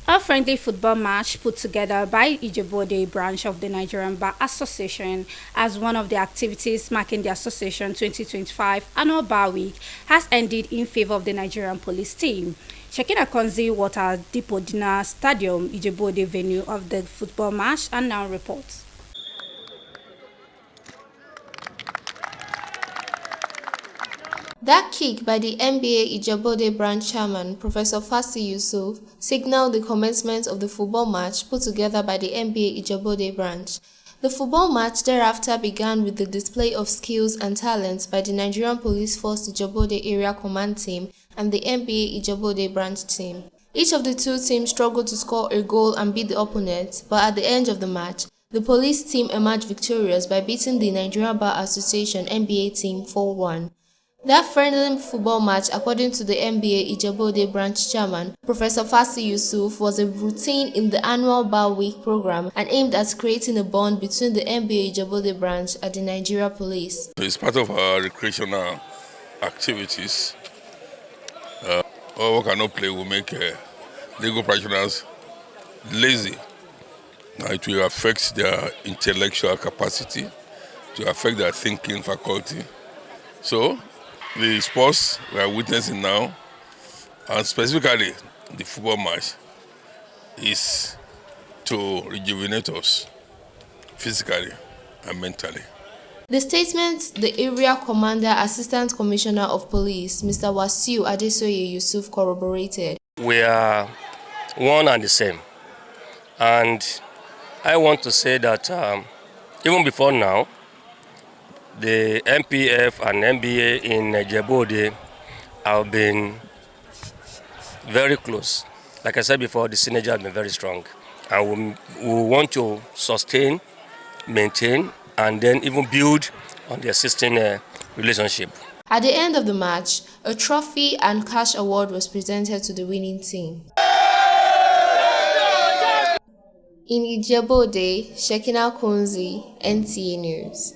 A friendly football match put together by Ijebu Ode branch of the Nigerian Bar Association as one of the activities marking the association 2025 annual Bar Week has ended in favor of the Nigerian police team. Checking Akonzi Water Depot Dinner Stadium, Ijebu Ode venue of the football match, and now reports. That kick by the NBA Ijebu Ode branch chairman, Professor Fasi Yusuf, signaled the commencement of the football match put together by the NBA Ijebu Ode branch. The football match thereafter began with the display of skills and talents by the Nigerian Police Force Ijebu Ode Area Command Team and the NBA Ijebu Ode branch team. Each of the two teams struggled to score a goal and beat the opponent, but at the end of the match, the police team emerged victorious by beating the Nigerian Bar Association NBA team 4-1. That friendly football match, according to the NBA Ijebu Ode branch chairman, Professor Fasi Yusuf, was a routine in the annual Bar Week program and aimed at creating a bond between the NBA Ijebu Ode branch and the Nigeria Police. It's part of our recreational activities. All who cannot play will make legal practitioners lazy. It will affect their intellectual capacity, to affect their thinking faculty. So, the sports we are witnessing now, and specifically the football match, is to rejuvenate us physically and mentally. The statement the Area Commander Assistant Commissioner of Police, Mr. Wasiu Adesoye Yusuf, corroborated. We are one and the same. And I want to say that even before now, the MPF and NBA in Ijebu Ode have been very close. Like I said before, the synergy has been very strong. And we want to sustain, maintain, and then even build on the existing relationship. At the end of the match, a trophy and cash award was presented to the winning team. In Ijebu Ode, Shekina Kunzi, NTA News.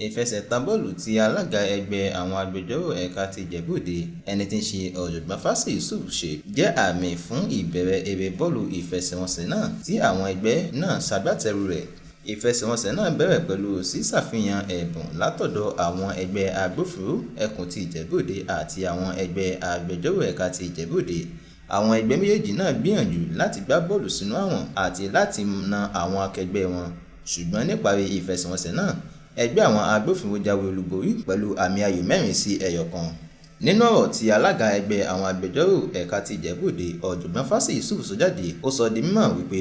Ìfẹsẹ̀ta bọ́ọ̀lù tí alága ẹgbẹ́ àwọn agbẹjọ́rò ẹ̀ka ti Ìjẹ̀bú Òde ẹni tí ń ṣe ọ̀jọ̀gbọ́n Fásì Yusuf ṣe jẹ́ àmì fún ìbẹ̀rẹ̀ eré bọ́ọ̀lù ìfẹsẹ̀wọnsẹ̀ náà tí àwọn ẹgbẹ́ náà ṣagbátẹrù rẹ̀. Ìfẹsẹ̀wọnsẹ̀ náà bẹ̀rẹ̀ pẹ̀lú ṣíṣàfihàn ẹ̀bùn látọ̀dọ̀ àwọn ẹgbẹ́ agbófinró ẹkùn ti Ìjẹ̀bú Òde àti àwọn ẹgbẹ́ agbẹjọ́rò ẹ̀ka ti Ìjẹ̀bú Òde. Àwọn ẹgbẹ́ méjèèjì náà gbìyànjú láti gbá bọ́ọ̀lù sínú àwọn àti láti na àwọn akẹgbẹ́ wọn, ṣùgbọ́n níparí ìfẹsẹ̀wọnsẹ̀ náà ẹgbẹ́ àwọn agbófinró jáwé olúborí pẹ̀lú àmì ayò 4-1. Nínú ọ̀rọ̀ tí alága ẹgbẹ́ àwọn agbẹjọ́rò ẹ̀ka ti Ìjẹ̀bú Òde ọ̀jọ̀gbọ́n Fásì Yusuf sọ jáde, ó sọ di mímọ̀ wípé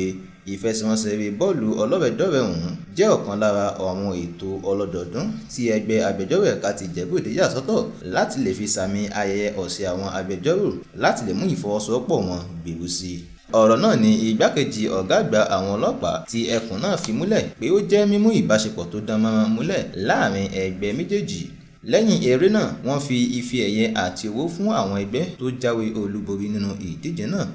ìfẹsẹ̀wọnsẹ̀ eré bọ́ọ̀lù ọlọ́rẹ̀ẹ́dọ́rẹ̀ẹ́ ọ̀hún jẹ́ ọ̀kan lára àwọn ètò ọlọ́dọọdún tí ẹgbẹ́ agbẹjọ́rò ẹ̀ka ti Ìjẹ̀bú Òde yà sọ́tọ̀ láti lè fi sàmì ayẹyẹ ọ̀sẹ̀ àwọn agbẹjọ́rò láti lè mú ìfọwọ́sowọ́pọ̀ wọn gbèrú sí i. Ọ̀rọ̀ náà ni igbákejì ọ̀gá àgbà àwọn ọlọ́pàá ti ẹkùn náà fi múlẹ̀ pé ó jẹ́ mímú ìbáṣepọ̀ tó dán mọ́rán múlẹ̀ láàrin ẹgbẹ́ méjèèjì. Lẹ́yìn eré náà, wọ́n fi ife ẹ̀yẹ àti owó fún àwọn ẹgbẹ́ tó jáwé olúborí nínú ìdíje náà.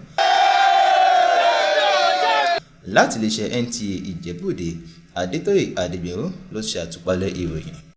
Láti iléeṣẹ́ NTA Ìjẹ̀bú Òde, Adétóyè Adégbèrú ló ṣe àtúpalẹ̀ ìròyìn.